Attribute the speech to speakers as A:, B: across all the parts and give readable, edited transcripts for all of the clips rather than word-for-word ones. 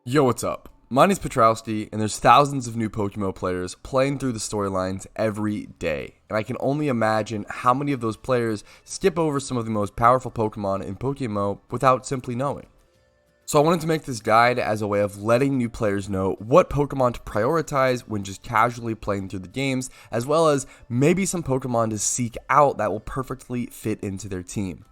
A: Yo, what's up? My name's Patrouski, and there's thousands of new PokeMMO players playing through the storylines every day. And I can only imagine how many of those players skip over some of the most powerful Pokemon in PokeMMO without simply knowing. So I wanted to make this guide as a way of letting new players know what Pokemon to prioritize when just casually playing through the games, as well as maybe some Pokemon to seek out that will perfectly fit into their team.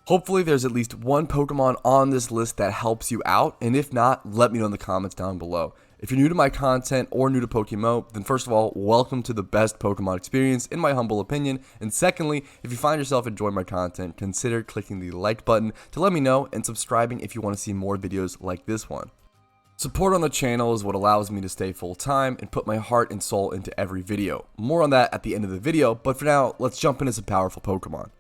A: Hopefully there's at least one Pokemon on this list that helps you out, and if not, let me know in the comments down below. If you're new to my content or new to PokeMMO, then first of all, welcome to the best Pokemon experience in my humble opinion, and secondly, if you find yourself enjoying my content, consider clicking the like button to let me know and subscribing if you want to see more videos like this one. Support on the channel is what allows me to stay full time and put my heart and soul into every video. More on that at the end of the video, but for now, let's jump into some powerful Pokemon.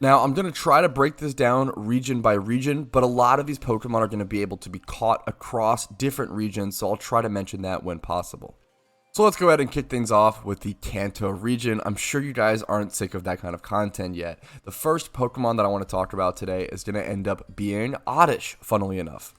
A: Now, I'm going to try to break this down region by region, but a lot of these Pokemon are going to be able to be caught across different regions, so I'll try to mention that when possible. So let's go ahead and kick things off with the Kanto region. I'm sure you guys aren't sick of that kind of content yet. The first Pokemon that I want to talk about today is going to end up being Oddish, funnily enough.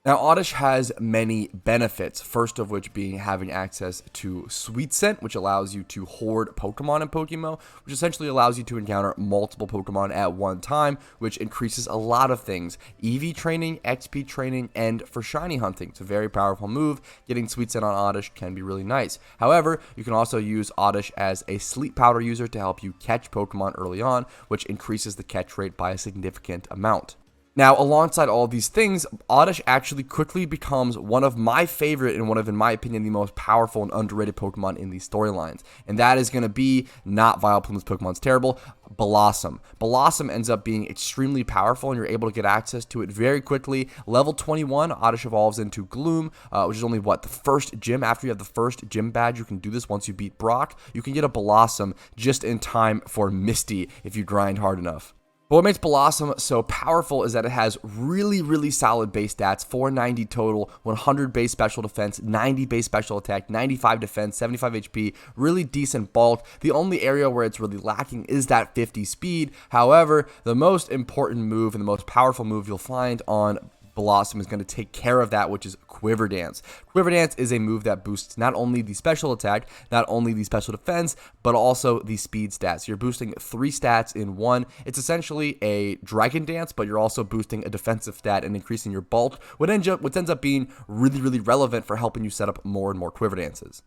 A: Now, Oddish has many benefits, first of which being having access to Sweet Scent, which allows you to hoard Pokemon in PokeMMO, which essentially allows you to encounter multiple Pokemon at one time, which increases a lot of things, EV training, XP training, and for shiny hunting. It's a very powerful move. Getting Sweet Scent on Oddish can be really nice. However, you can also use Oddish as a sleep powder user to help you catch Pokemon early on, which increases the catch rate by a significant amount. Now, alongside all of these things, Oddish actually quickly becomes one of my favorite and one of, in my opinion, the most powerful and underrated Pokemon in these storylines. And that is going to be, not Vileplume's Pokemon's terrible, Blossom. Blossom ends up being extremely powerful, and you're able to get access to it very quickly. Level 21, Oddish evolves into Gloom, which is only, the first gym. After you have the first gym badge, you can do this once you beat Brock. You can get a Blossom just in time for Misty if you grind hard enough. But what makes Blossom so powerful is that it has really solid base stats, 490 total, 100 base special defense, 90 base special attack, 95 defense, 75 HP, really decent bulk. The only area where it's really lacking is that 50 speed. However, the most important move and the most powerful move you'll find on Blossom is going to take care of that, which is Quiver Dance. Quiver Dance is a move that boosts not only the special attack, not only the special defense, but also the speed stats. You're boosting 3 stats in one. It's essentially a Dragon Dance, but you're also boosting a defensive stat and increasing your bulk, which ends up being really relevant for helping you set up more and more Quiver Dances.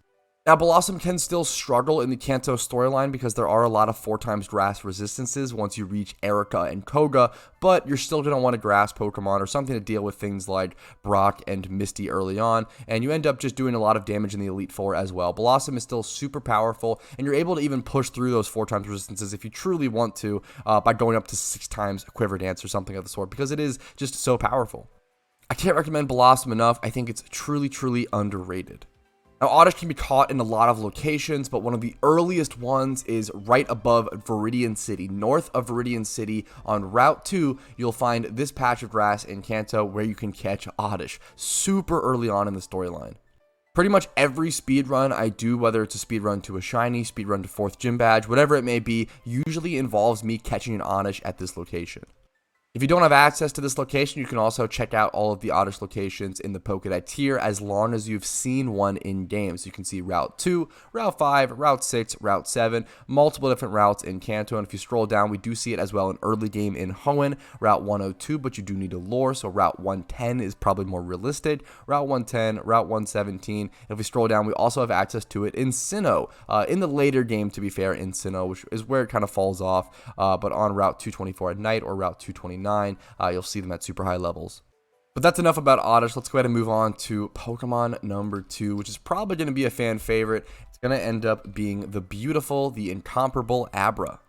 A: Now, Blossom can still struggle in the Kanto storyline because there are a lot of 4x grass resistances once you reach Erica and Koga, but you're still going to want a grass Pokemon or something to deal with things like Brock and Misty early on, and you end up just doing a lot of damage in the Elite Four as well. Blossom is still super powerful, and you're able to even push through those 4x resistances if you truly want to by going up to 6x Quiver Dance or something of the sort, because it is just so powerful. I can't recommend Blossom enough. I think it's truly underrated. Now, Oddish can be caught in a lot of locations, but one of the earliest ones is right above Viridian City. North of Viridian City on Route 2, you'll find this patch of grass in Kanto where you can catch Oddish super early on in the storyline. Pretty much every speedrun I do, whether it's a speedrun to a shiny, speedrun to 4th gym badge, whatever it may be, usually involves me catching an Oddish at this location. If you don't have access to this location, you can also check out all of the Oddish locations in the Pokédex tier as long as you've seen one in game. So you can see Route 2, Route 5, Route 6, Route 7, multiple different routes in Kanto. And if you scroll down, we do see it as well in early game in HOENN, Route 102, but you do need a lure, so Route 110 is probably more realistic. Route 110, Route 117. If we scroll down, we also have access to it in SINNOH, in the later game, to be fair, in SINNOH, which is where it kind of falls off, but on Route 224 at night or Route 229. You'll see them at super high levels. But that's enough about Oddish. Let's go ahead and move on to Pokemon number 2, which is probably going to be a fan favorite. It's going to end up being the beautiful, the incomparable Abra.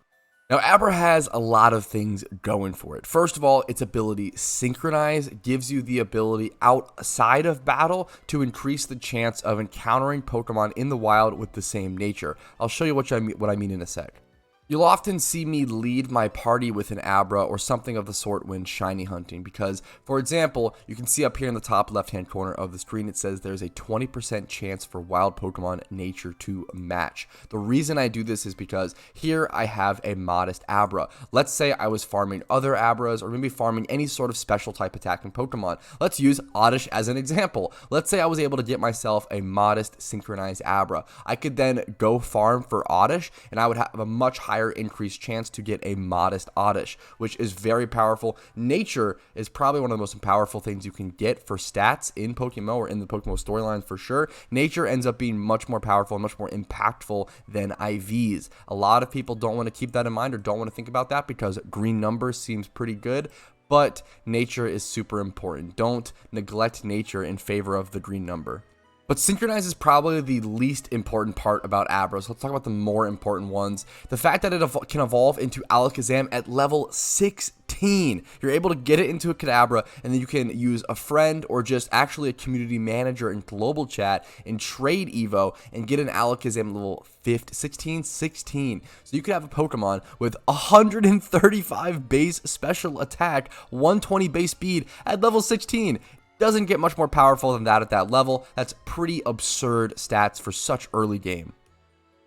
A: Now, Abra has a lot of things going for it. First of all, its ability Synchronize gives you the ability outside of battle to increase the chance of encountering Pokemon in the wild with the same nature. I'll show you what I mean in a sec. You'll often see me lead my party with an Abra or something of the sort when shiny hunting because, for example, you can see up here in the top left-hand corner of the screen it says there's a 20% chance for wild Pokemon nature to match. The reason I do this is because here I have a modest Abra. Let's say I was farming other Abras or maybe farming any sort of special type attacking Pokemon. Let's use Oddish as an example. Let's say I was able to get myself a modest synchronized Abra. I could then go farm for Oddish and I would have a much higher increased chance to get a modest Oddish, which is very powerful. Nature is probably one of the most powerful things you can get for stats in PokeMMO or in the PokeMMO storylines for sure. Nature ends up being much more powerful and much more impactful than IVs. A lot of people don't want to keep that in mind or don't want to think about that because green number seems pretty good, but nature is super important. Don't neglect nature in favor of the green number. But Synchronize is probably the least important part about Abra, so let's talk about the more important ones. The fact that it can evolve into Alakazam at level 16. You're able to get it into a Kadabra, and then you can use a friend or just actually a community manager in global chat and trade Evo and get an Alakazam level 16. So you could have a Pokemon with 135 base special attack, 120 base speed at level 16. Doesn't get much more powerful than that at that level. That's pretty absurd stats for such early game.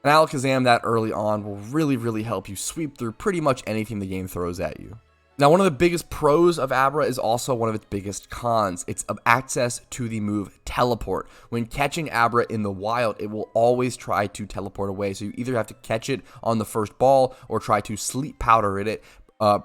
A: An Alakazam that early on will really help you sweep through pretty much anything the game throws at you. Now, one of the biggest pros of Abra is also one of its biggest cons. It's access to the move Teleport. When catching Abra in the wild, it will always try to teleport away. So you either have to catch it on the first ball or try to sleep powder it.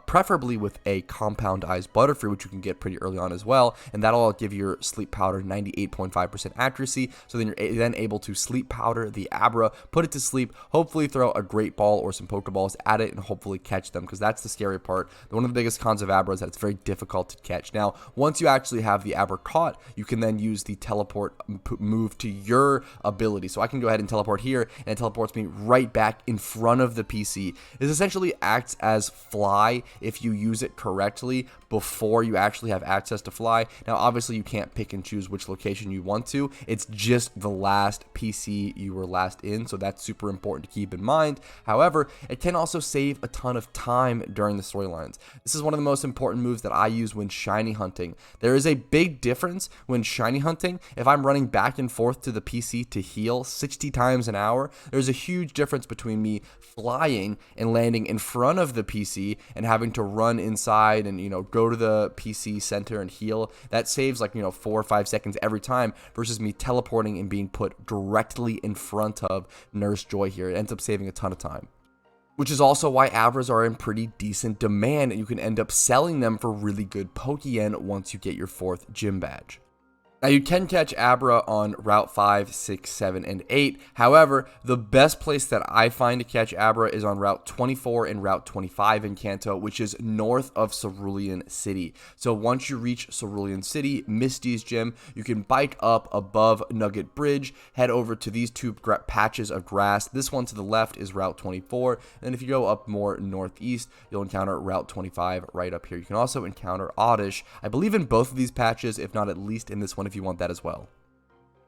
A: Preferably with a compound-ized Butterfree, which you can get pretty early on as well, and that'll give your sleep powder 98.5% accuracy, so then you're then able to sleep powder the Abra, put it to sleep, hopefully throw a great ball or some Pokeballs at it, and hopefully catch them, because that's the scary part. One of the biggest cons of Abra is that it's very difficult to catch. Now, once you actually have the Abra caught, you can then use the teleport move to your ability. So I can go ahead and teleport here, and it teleports me right back in front of the PC. It essentially acts as fly if you use it correctly before you actually have access to fly. Now, obviously, you can't pick and choose which location you want to. It's just the last PC you were last in, so that's super important to keep in mind. However, it can also save a ton of time during the storylines. This is one of the most important moves that I use when shiny hunting. There is a big difference when shiny hunting. If I'm running back and forth to the PC to heal 60 times an hour, there's a huge difference between me flying and landing in front of the PC and having to run inside and, go to the PC center and heal. That saves 4 or 5 seconds every time versus me teleporting and being put directly in front of Nurse Joy here. It ends up saving a ton of time. Which is also why Abras are in pretty decent demand and you can end up selling them for really good Pokeyen once you get your 4th gym badge. Now, you can catch Abra on Route 5, 6, 7, and 8. However, the best place that I find to catch Abra is on Route 24 and Route 25 in Kanto, which is north of Cerulean City. So once you reach Cerulean City, Misty's gym, you can bike up above Nugget Bridge, head over to these two patches of grass. This one to the left is Route 24. And then if you go up more northeast, you'll encounter Route 25 right up here. You can also encounter Oddish, I believe in both of these patches, if not at least in this one if you want that as well.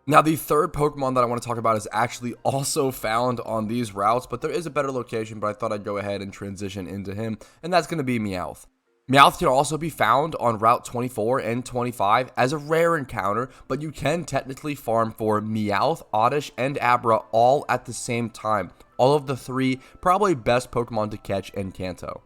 A: Now, the third Pokemon that I want to talk about is actually also found on these routes, but there is a better location, but I thought I'd go ahead and transition into him, and that's going to be Meowth. Meowth can also be found on Route 24 and 25 as a rare encounter, but you can technically farm for Meowth, Oddish, and Abra all at the same time. All of the three probably best Pokemon to catch in Kanto.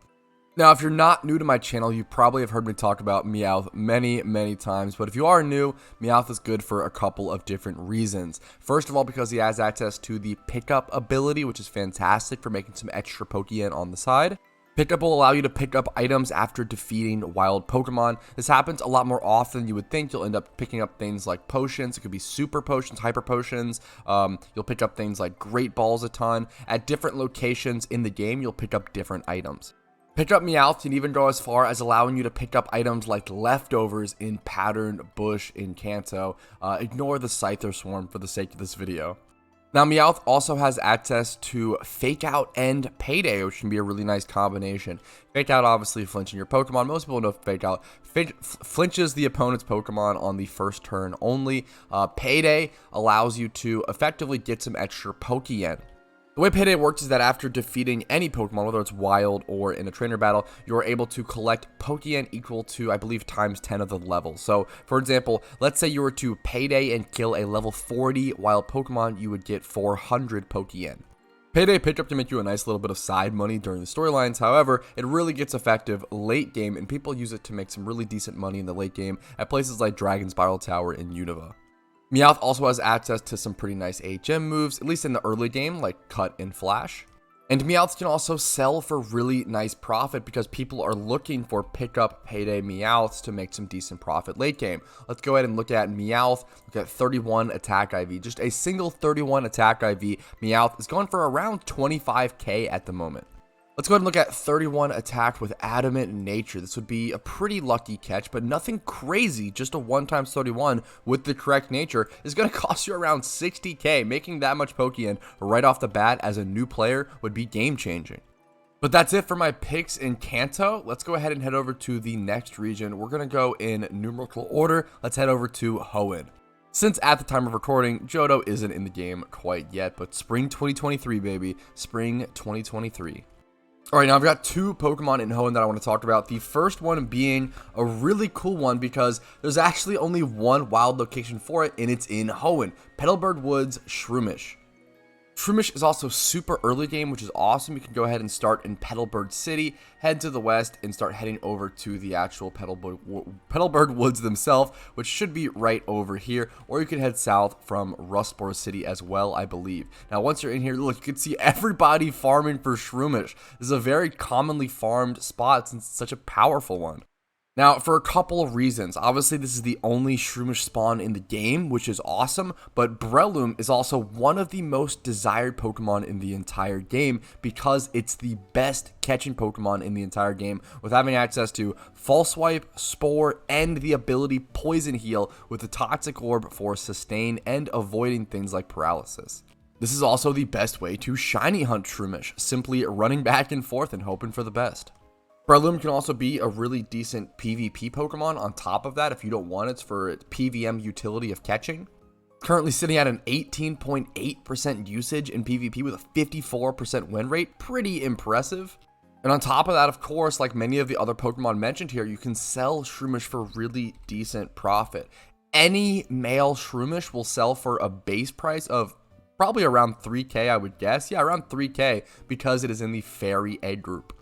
A: Now, if you're not new to my channel, you probably have heard me talk about Meowth many times, but if you are new, Meowth is good for a couple of different reasons. First of all, because he has access to the pickup ability, which is fantastic for making some extra Pokeyen on the side. Pickup will allow you to pick up items after defeating wild Pokemon. This happens a lot more often than you would think. You'll end up picking up things like potions. It could be super potions, hyper potions. You'll pick up things like Great Balls a ton. At different locations in the game, you'll pick up different items. Pick up Meowth can even go as far as allowing you to pick up items like leftovers in Patterned Bush in Kanto. Ignore the Scyther Swarm for the sake of this video. Now, Meowth also has access to Fake Out and Payday, which can be a really nice combination. Fake Out obviously flinching your Pokemon. Most people know Fake Out flinches the opponent's Pokemon on the first turn only. Payday allows you to effectively get some extra Pokeyen. The way Payday works is that after defeating any Pokemon, whether it's wild or in a trainer battle, you are able to collect Pokeyen equal to, I believe, times 10 of the level. So, for example, let's say you were to Payday and kill a level 40 wild Pokemon, you would get 400 Pokeyen. Payday picked up to make you a nice little bit of side money during the storylines. However, it really gets effective late game, and people use it to make some really decent money in the late game at places like Dragon Spiral Tower in UNOVA. Meowth also has access to some pretty nice HM moves, at least in the early game, like Cut and Flash. And Meowth can also sell for really nice profit because people are looking for pickup Payday Meowths to make some decent profit late game. Let's go ahead and look at Meowth, look at 31 attack IV. Just a single 31 attack IV, Meowth is going for around 25k at the moment. Let's go ahead and look at 31 attack with Adamant Nature. This would be a pretty lucky catch, but nothing crazy. Just a 1 times 31 with the correct nature is going to cost you around 60k. Making that much Pokeyen right off the bat as a new player would be game changing. But that's it for my picks in Kanto. Let's go ahead and head over to the next region. We're going to go in numerical order. Let's head over to HOENN. Since at the time of recording, Johto isn't in the game quite yet, but spring 2023, baby. Spring 2023. Alright, now I've got 2 Pokemon in HOENN that I want to talk about. The first one being a really cool one because there's actually only one wild location for it, and it's in HOENN. Petalburg Woods Shroomish. Shroomish is also super early game, which is awesome. You can go ahead and start in Petalburg City, head to the west, and start heading over to the actual Petalburg Woods themselves, which should be right over here. Or you can head south from Rustboro City as well, I believe. Now, once you're in here, look, you can see everybody farming for Shroomish. This is a very commonly farmed spot since it's such a powerful one. Now, for a couple of reasons, obviously this is the only Shroomish spawn in the game, which is awesome, but Breloom is also one of the most desired Pokemon in the entire game because it's the best catching Pokemon in the entire game with having access to False Swipe, Spore, and the ability Poison Heal with the Toxic Orb for sustain and avoiding things like paralysis. This is also the best way to shiny hunt Shroomish, simply running back and forth and hoping for the best. Breloom can also be a really decent PvP Pokemon on top of that if you don't want it for its PVM utility of catching. Currently sitting at an 18.8% usage in PvP with a 54% win rate, pretty impressive. And on top of that, of course, like many of the other Pokemon mentioned here, you can sell Shroomish for really decent profit. Any male Shroomish will sell for a base price of probably around 3k, I would guess. Yeah, around 3k because it is in the Fairy Egg group.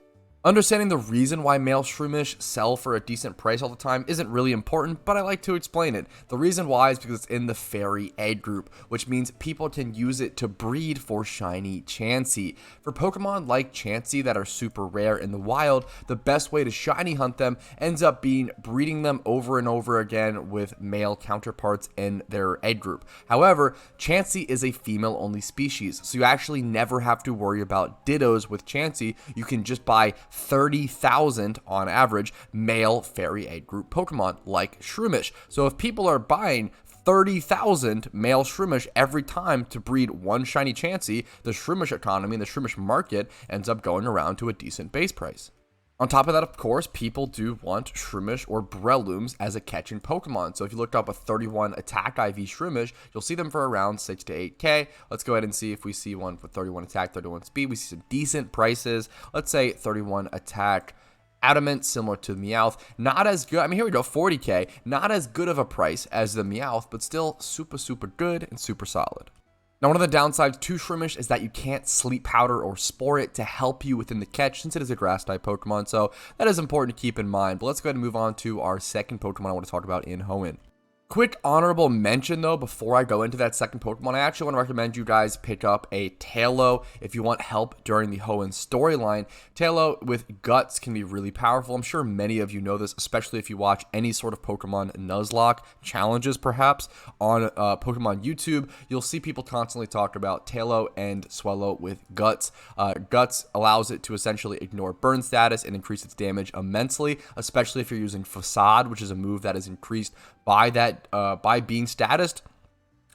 A: Understanding the reason why male Shroomish sell for a decent price all the time isn't really important, but I like to explain it. The reason why is because it's in the Fairy Egg group, which means people can use it to breed for shiny Chansey. For Pokemon like Chansey that are super rare in the wild, the best way to shiny hunt them ends up being breeding them over and over again with male counterparts in their egg group. However, Chansey is a female-only species, so you actually never have to worry about dittos with Chansey. You can just buy 30,000 on average male Fairy Egg group Pokemon like Shroomish. So if people are buying 30,000 male Shroomish every time to breed one shiny Chansey, the Shroomish economy and the Shroomish market ends up going around to a decent base price. On top of that, of course, people do want Shroomish or Brelooms as a catching Pokemon. So if you looked up a 31 attack IV Shroomish, you'll see them for around 6 to 8k. Let's go ahead and see if we see one with 31 attack, 31 speed. We see some decent prices. Let's say 31 attack Adamant, similar to Meowth. Not as good. I mean, here we go, 40k. Not as good of a price as the Meowth, but still super, super good and super solid. Now, one of the downsides to Shroomish is that you can't Sleep Powder or Spore it to help you within the catch since it is a Grass-type Pokemon, so that is important to keep in mind. But let's go ahead and move on to our second Pokemon I want to talk about in HOENN. Quick honorable mention though, before I go into that second Pokemon, I actually want to recommend you guys pick up a Tailow if you want help during the HOENN storyline. Tailow with Guts can be really powerful. I'm sure many of you know this, especially if you watch any sort of Pokemon Nuzlocke challenges perhaps on Pokemon YouTube. You'll see people constantly talk about Tailow and Swellow with Guts. Guts allows it to essentially ignore burn status and increase its damage immensely, especially if you're using Facade, which is a move that is increased by by being statused,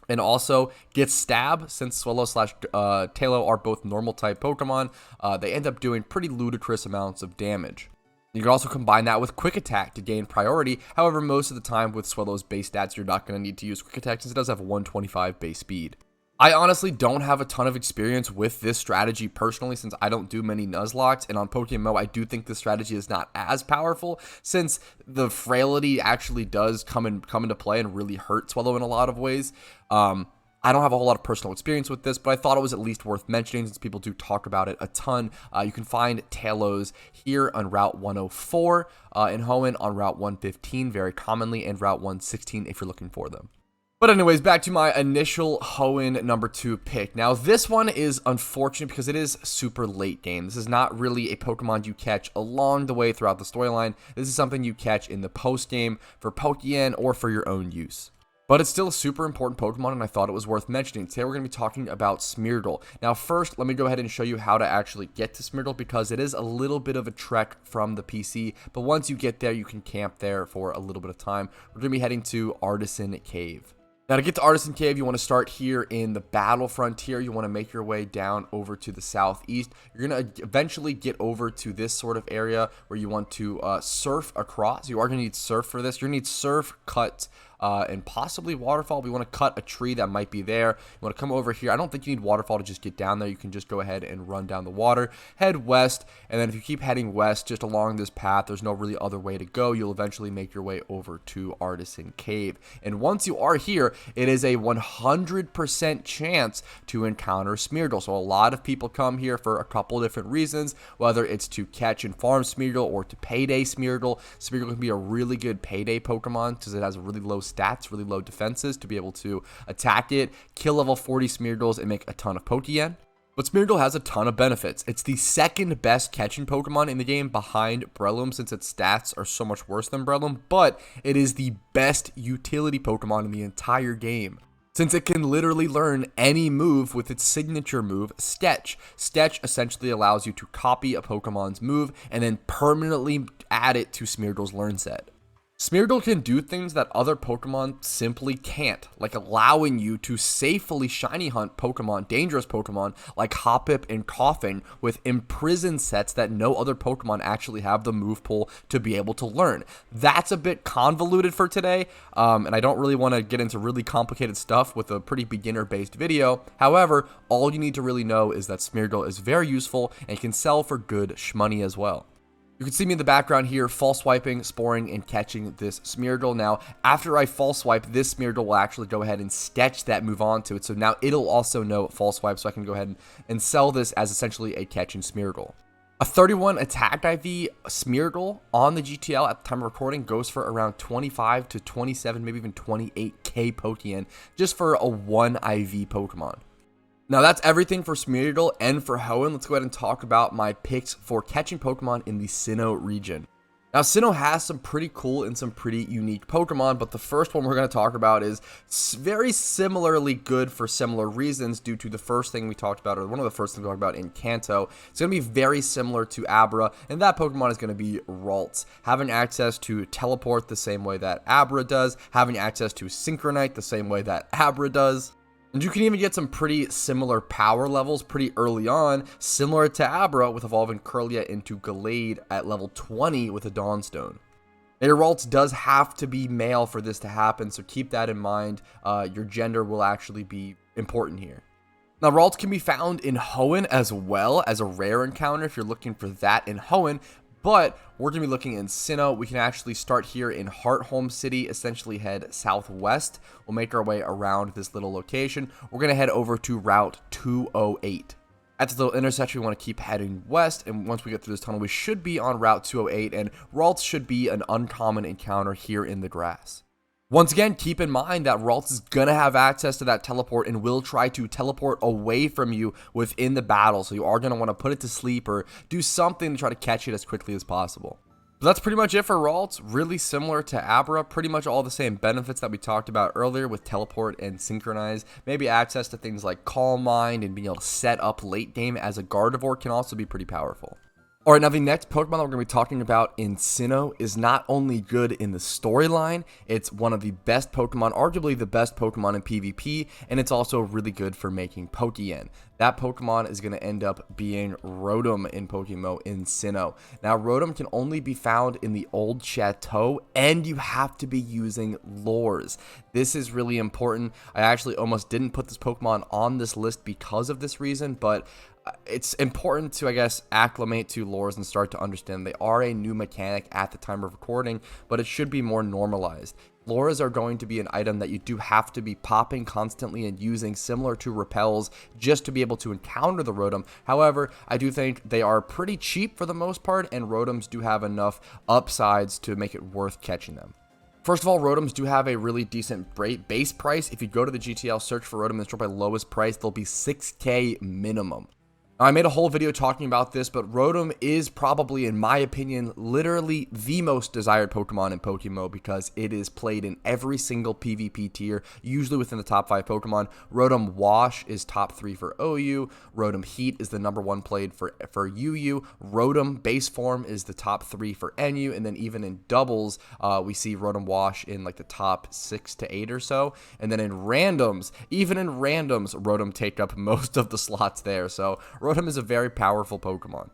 A: and also gets Stab. Since Swellow slash Tailow are both normal type Pokemon, they end up doing pretty ludicrous amounts of damage. You can also combine that with Quick Attack to gain priority. However, most of the time with Swellow's base stats, you're not going to need to use Quick Attack since it does have 125 base speed. I honestly don't have a ton of experience with this strategy personally, since I don't do many Nuzlocks, and on PokeMMO I do think this strategy is not as powerful, since the frailty actually does come into play and really hurt Swellow in a lot of ways. I don't have a whole lot of personal experience with this, but I thought it was at least worth mentioning since people do talk about it a ton. You can find Tailows here on Route 104, in HOENN on Route 115 very commonly, and Route 116 if you're looking for them. But anyways, back to my initial HOENN number 2 pick. Now, this one is unfortunate because it is super late game. This is not really a Pokemon you catch along the way throughout the storyline. This is something you catch in the post game for Pokeyen or for your own use. But it's still a super important Pokemon, and I thought it was worth mentioning. Today we're going to be talking about Smeargle. Now first, let me go ahead and show you how to actually get to Smeargle, because it is a little bit of a trek from the PC. But once you get there, you can camp there for a little bit of time. We're going to be heading to Artisan Cave. Now, to get to Artisan Cave, you want to start here in the Battle Frontier. You want to make your way down over to the southeast. You're going to eventually get over to this sort of area where you want to surf across. You are going to need surf for this. You're going to need surf, cut, and possibly waterfall. We want to cut a tree that might be there. You want to come over here. I don't think you need waterfall to just get down there. You can just go ahead and run down the water, head west, and then if you keep heading west just along this path, there's no really other way to go. You'll eventually make your way over to Artisan Cave. And once you are here, it is a 100% chance to encounter Smeargle. So a lot of people come here for a couple different reasons, whether it's to catch and farm Smeargle or to payday Smeargle. Smeargle can be a really good payday Pokemon because it has a really low stats, really low defenses to be able to attack it, kill level 40 Smeargles, and make a ton of Pokeyen. But Smeargle has a ton of benefits. It's the second best catching Pokemon in the game behind Breloom, since its stats are so much worse than Breloom, but it is the best utility Pokemon in the entire game, since it can literally learn any move with its signature move, Sketch. Sketch essentially allows you to copy a Pokemon's move and then permanently add it to Smeargle's learn set. Smeargle can do things that other Pokemon simply can't, like allowing you to safely shiny hunt Pokemon, dangerous Pokemon like Hoppip and Koffing, with imprisoned sets that no other Pokemon actually have the move pool to be able to learn. That's a bit convoluted for today, and I don't really want to get into really complicated stuff with a pretty beginner-based video. However, all you need to really know is that Smeargle is very useful and can sell for good shmoney as well. You can see me in the background here, false swiping, sporing, and catching this Smeargle. Now, after I false swipe, this Smeargle will actually go ahead and sketch that move onto it. So now it'll also know false swipe, so I can go ahead and sell this as essentially a catching Smeargle. A 31 attack IV Smeargle on the GTL at the time of recording goes for around 25 to 27, maybe even 28k Pokeyen, just for a 1 IV Pokemon. Now that's everything for Smeargle and for HOENN. Let's go ahead and talk about my picks for catching Pokemon in the SINNOH region. Now, SINNOH has some pretty cool and some pretty unique Pokemon, but the first one we're going to talk about is very similarly good for similar reasons due to the first thing we talked about, or one of the first things we talked about in KANTO. It's going to be very similar to Abra, and that Pokemon is going to be Ralts. Having access to Teleport the same way that Abra does, having access to Synchronite the same way that Abra does. And you can even get some pretty similar power levels pretty early on, similar to Abra, with evolving Kirlia into Gallade at level 20 with a Dawnstone. Now, your Ralts does have to be male for this to happen, so keep that in mind. Your gender will actually be important here. Now, Ralts can be found in HOENN as well as a rare encounter if you're looking for that in HOENN. But we're going to be looking in SINNOH. We can actually start here in Hearthome City, essentially head southwest. We'll make our way around this little location. We're going to head over to Route 208. At this little intersection, we want to keep heading west, and once we get through this tunnel, we should be on Route 208, and Ralts should be an uncommon encounter here in the grass. Once again, keep in mind that Ralts is going to have access to that teleport and will try to teleport away from you within the battle. So you are going to want to put it to sleep or do something to try to catch it as quickly as possible. But that's pretty much it for Ralts. Really similar to Abra. Pretty much all the same benefits that we talked about earlier with teleport and synchronize. Maybe access to things like Calm Mind and being able to set up late game as a Gardevoir can also be pretty powerful. Alright, now the next Pokemon that we're going to be talking about in SINNOH is not only good in the storyline, it's one of the best Pokemon, arguably the best Pokemon in PvP, and it's also really good for making Pokeyen. That Pokemon is going to end up being Rotom in PokeMMO in SINNOH. Now, Rotom can only be found in the old Chateau, and you have to be using lures. This is really important. I actually almost didn't put this Pokemon on this list because of this reason, but it's important to, I guess, acclimate to lures and start to understand they are a new mechanic at the time of recording, but it should be more normalized. Lures are going to be an item that you do have to be popping constantly and using, similar to repels, just to be able to encounter the Rotom. However, I do think they are pretty cheap for the most part, and Rotoms do have enough upsides to make it worth catching them. First of all, Rotoms do have a really decent base price. If you go to the GTL, search for Rotom and drop by lowest price, they'll be 6K minimum. I made a whole video talking about this, but Rotom is probably, in my opinion, literally the most desired Pokemon in PokeMMO because it is played in every single PvP tier, usually within the top 5 Pokemon. Rotom Wash is top 3 for OU. Rotom Heat is the #1 played for UU. Rotom Base Form is the top 3 for NU, and then even in doubles, we see Rotom Wash in like the top 6 to 8 or so. And then in randoms, even in randoms, Rotom take up most of the slots there. So Rotom is a very powerful Pokemon.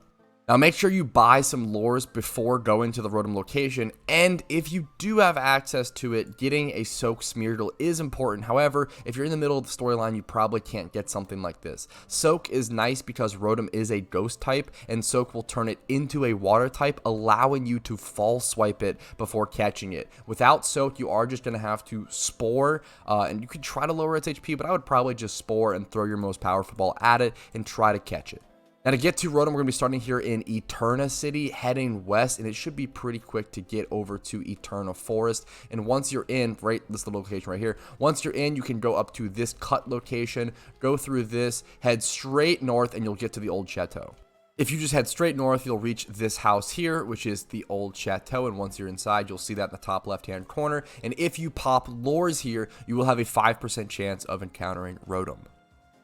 A: Now make sure you buy some lures before going to the Rotom location, and if you do have access to it, getting a Soak Smeargle is important. However, if you're in the middle of the storyline, you probably can't get something like this. Soak is nice because Rotom is a ghost type, and Soak will turn it into a water type, allowing you to fall swipe it before catching it. Without Soak, you are just going to have to Spore, and you could try to lower its HP, but I would probably just Spore and throw your most powerful ball at it and try to catch it. Now to get to Rotom, we're going to be starting here in Eterna City, heading west, and it should be pretty quick to get over to Eterna Forest. And once you're in, right, this little location right here, once you're in, you can go up to this cut location, go through this, head straight north, and you'll get to the old chateau. If you just head straight north, you'll reach this house here, which is the old chateau, and once you're inside, you'll see that in the top left-hand corner. And if you pop lures here, you will have a 5% chance of encountering Rotom.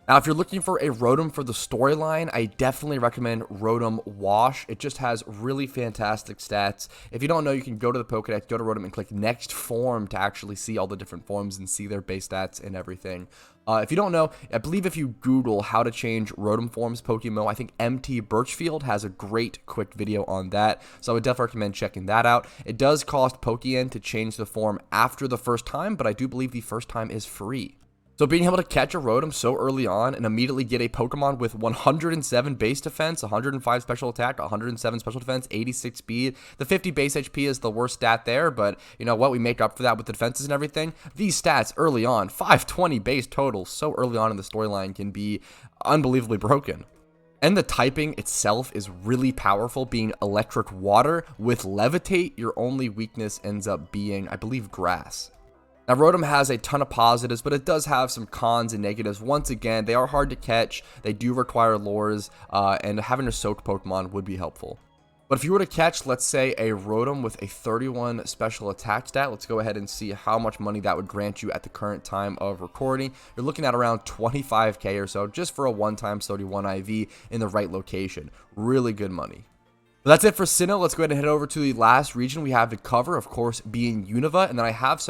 A: Now, if you're looking for a Rotom for the storyline, I definitely recommend Rotom Wash. It just has really fantastic stats. If you don't know, you can go to the Pokedex, go to Rotom, and click Next Form to actually see all the different forms and see their base stats and everything. If you don't know, I believe if you Google how to change Rotom forms PokeMMO, I think MT Birchfield has a great quick video on that, so I would definitely recommend checking that out. It does cost Pokeyen to change the form after the first time, but I do believe the first time is free. So being able to catch a Rotom so early on and immediately get a Pokemon with 107 base defense, 105 special attack, 107 special defense, 86 speed. The 50 base HP is the worst stat there, but you know what? We make up for that with the defenses and everything. These stats early on, 520 base total so early on in the storyline can be unbelievably broken. And the typing itself is really powerful, being electric water. With Levitate, your only weakness ends up being, I believe, grass. Now, Rotom has a ton of positives, but it does have some cons and negatives. Once again, they are hard to catch, they do require lures, and having a Soak Pokemon would be helpful. But if you were to catch, let's say, a Rotom with a 31 special attack stat, let's go ahead and see how much money that would grant you at the current time of recording. You're looking at around 25K or so, just for a 1x31 IV in the right location. Really good money. But that's it for SINNOH. Let's go ahead and head over to the last region we have to cover, of course, being UNOVA. And then I have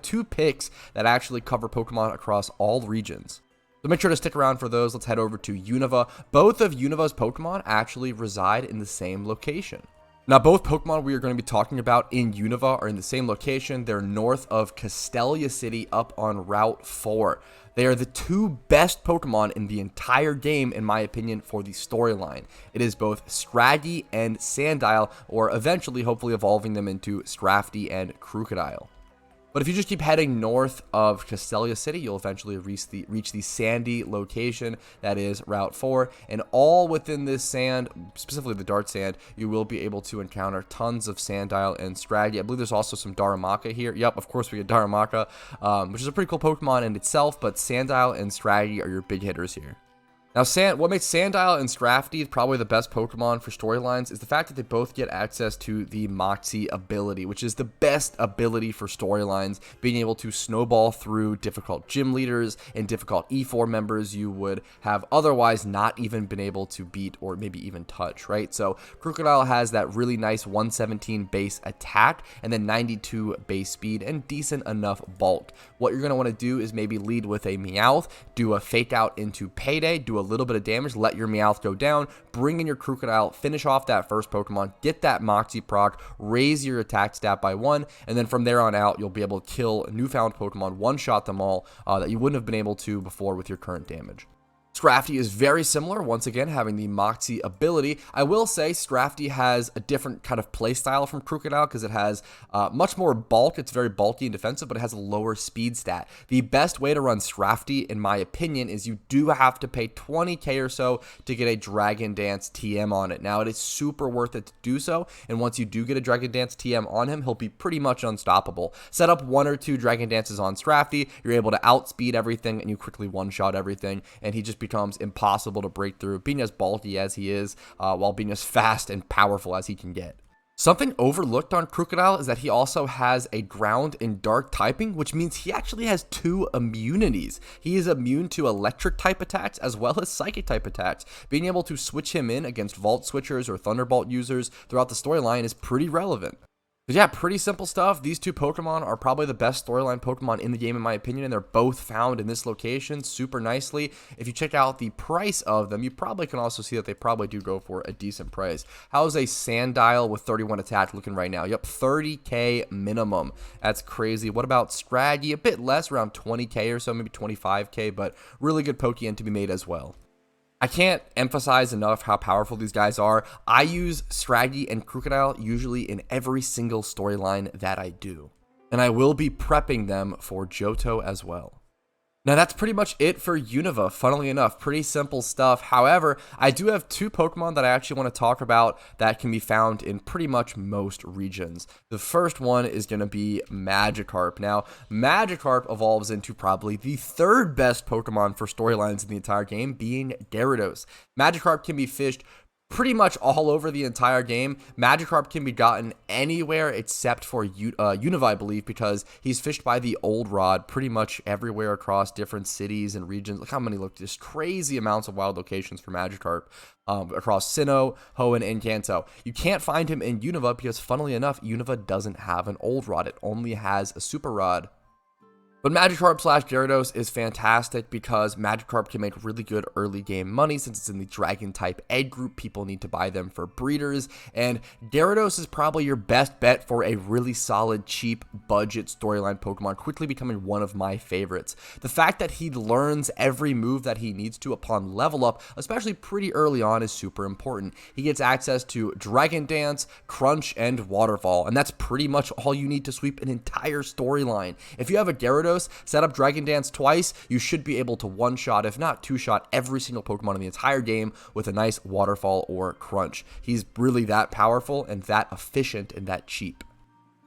A: 2 picks that actually cover Pokemon across all regions. So make sure to stick around for those. Let's head over to UNOVA. Both of UNOVA's Pokemon actually reside in the same location. Now, both Pokemon we are going to be talking about in UNOVA are in the same location. They're north of Castelia City up on Route 4. They are the 2 best Pokemon in the entire game, in my opinion, for the storyline. It is both Scraggy and Sandile, or eventually, hopefully, evolving them into Scrafty and Crocodile. But if you just keep heading north of Castelia City, you'll eventually reach the sandy location that is Route 4. And all within this sand, specifically the Dart Sand, you will be able to encounter tons of Sandile and Scraggy. I believe there's also some Darumaka here. Yep, of course we get Darumaka, which is a pretty cool Pokemon in itself, but Sandile and Scraggy are your big hitters here. Now, what makes Sandile and Scrafty probably the best Pokemon for storylines is the fact that they both get access to the Moxie ability, which is the best ability for storylines, being able to snowball through difficult gym leaders and difficult E4 members you would have otherwise not even been able to beat or maybe even touch, right? So Crocodile has that really nice 117 base attack and then 92 base speed and decent enough bulk. What you're going to want to do is maybe lead with a Meowth, do a fake out into Payday, do a little bit of damage, let your Meowth go down, bring in your Crocodile, finish off that first Pokemon, get that Moxie proc, raise your attack stat by 1, and then from there on out, you'll be able to kill newfound Pokemon, one-shot them all that you wouldn't have been able to before with your current damage. Scrafty is very similar, once again, having the Moxie ability. I will say Scrafty has a different kind of playstyle from Crocodile because it has much more bulk. It's very bulky and defensive, but it has a lower speed stat. The best way to run Scrafty, in my opinion, is you do have to pay 20k or so to get a Dragon Dance TM on it. Now, it is super worth it to do so, and once you do get a Dragon Dance TM on him, he'll be pretty much unstoppable. Set up 1 or 2 Dragon Dances on Scrafty, you're able to outspeed everything, and you quickly one-shot everything, and he just becomes impossible to break through, being as bulky as he is, while being as fast and powerful as he can get. Something overlooked on Crocodile is that he also has a ground and dark typing, which means he actually has 2 immunities. He is immune to electric type attacks as well as psychic type attacks. Being able to switch him in against Vault switchers or Thunderbolt users throughout the storyline is pretty relevant. But yeah, pretty simple stuff. These 2 Pokemon are probably the best storyline Pokemon in the game in my opinion, and they're both found in this location super nicely. If you check out the price of them, you probably can also see that they probably do go for a decent price. How's a Sandile with 31 attack looking right now? Yep, 30k minimum. That's crazy. What about Scraggy? A bit less, around 20k or so, maybe 25k, but really good Pokeyen to be made as well. I can't emphasize enough how powerful these guys are. I use Scraggy and Crocodile usually in every single storyline that I do. And I will be prepping them for Johto as well. Now that's pretty much it for UNOVA, funnily enough, pretty simple stuff. However, I do have 2 Pokemon that I actually want to talk about that can be found in pretty much most regions. The first one is going to be Magikarp. Now, Magikarp evolves into probably the 3rd best Pokemon for storylines in the entire game, being Gyarados. Magikarp can be fished pretty much all over the entire game. Magikarp can be gotten anywhere except for UNOVA, I believe, because he's fished by the Old Rod pretty much everywhere across different cities and regions. Look how many, just crazy amounts of wild locations for Magikarp across SINNOH, HOENN, and KANTO. You can't find him in UNOVA because, funnily enough, UNOVA doesn't have an Old Rod. It only has a Super Rod. But Magikarp / Gyarados is fantastic because Magikarp can make really good early game money since it's in the Dragon type egg group. People need to buy them for breeders, and Gyarados is probably your best bet for a really solid, cheap, budget storyline Pokemon, quickly becoming one of my favorites. The fact that he learns every move that he needs to upon level up, especially pretty early on, is super important. He gets access to Dragon Dance, Crunch, and Waterfall, and that's pretty much all you need to sweep an entire storyline. If you have a Gyarados, set up Dragon Dance twice, you should be able to one-shot, if not two-shot, every single Pokemon in the entire game with a nice Waterfall or Crunch. He's really that powerful and that efficient and that cheap.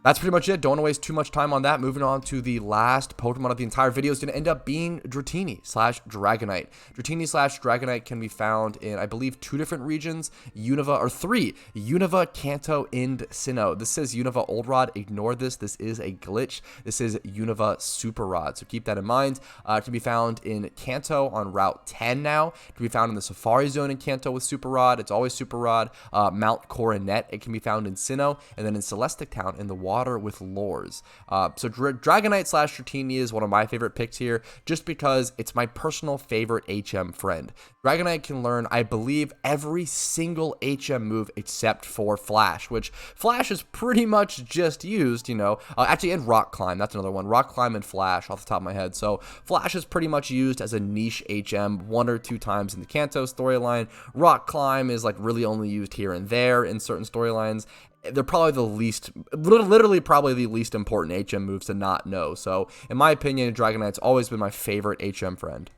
A: That's pretty much it. Don't want to waste too much time on that. Moving on to the last Pokemon of the entire video is going to end up being Dratini / Dragonite. Dratini / Dragonite can be found in, I believe, 2 different regions, UNOVA, or 3, UNOVA, KANTO, and SINNOH. This says UNOVA Old Rod. Ignore this. This is a glitch. This is UNOVA Super Rod, so keep that in mind. It can be found in KANTO on Route 10 now. It can be found in the Safari Zone in KANTO with Super Rod. It's always Super Rod. Mount Coronet, it can be found in SINNOH, and then in Celestic Town in the water with lures. So Dragonite / Dratini is one of my favorite picks here, just because it's my personal favorite HM friend. Dragonite can learn, I believe, every single HM move except for Flash, which Flash is pretty much just used, actually, and Rock Climb, that's another one. Rock Climb and Flash off the top of my head. So Flash is pretty much used as a niche HM 1 or 2 times in the KANTO storyline. Rock Climb is really only used here and there in certain storylines. They're probably literally probably the least important HM moves to not know. So in my opinion, Dragonite's always been my favorite HM friend.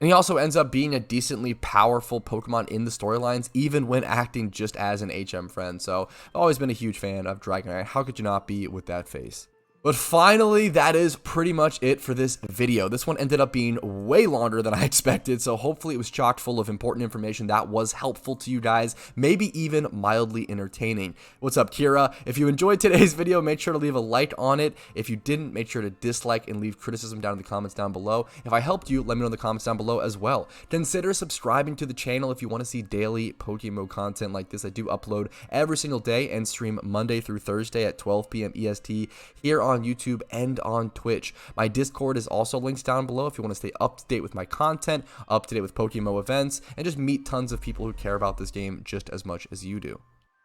A: And he also ends up being a decently powerful Pokemon in the storylines, even when acting just as an HM friend. So I've always been a huge fan of Dragonite. How could you not be with that face? But finally, that is pretty much it for this video. This one ended up being way longer than I expected, so hopefully it was chock full of important information that was helpful to you guys, maybe even mildly entertaining. What's up, Kira? If you enjoyed today's video, make sure to leave a like on it. If you didn't, make sure to dislike and leave criticism down in the comments down below. If I helped you, let me know in the comments down below as well. Consider subscribing to the channel if you want to see daily PokeMMO content like this. I do upload every single day and stream Monday through Thursday at 12 p.m. EST here on YouTube and on Twitch. My Discord is also linked down below if you want to stay up to date with my content, up to date with PokeMMO events, and just meet tons of people who care about this game just as much as you do.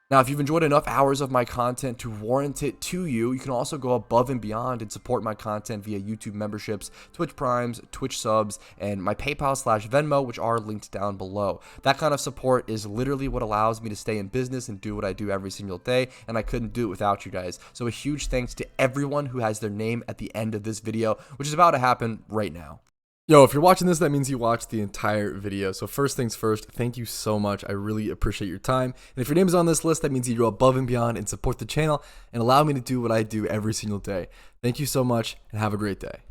A: Now, if you've enjoyed enough hours of my content to warrant it to you, you can also go above and beyond and support my content via YouTube memberships, Twitch Primes, Twitch subs, and my PayPal/Venmo, which are linked down below. That kind of support is literally what allows me to stay in business and do what I do every single day, and I couldn't do it without you guys. So a huge thanks to everyone who has their name at the end of this video, which is about to happen right now. Yo, if you're watching this, that means you watched the entire video. So first things first, thank you so much. I really appreciate your time. And if your name is on this list, that means you go above and beyond and support the channel and allow me to do what I do every single day. Thank you so much and have a great day.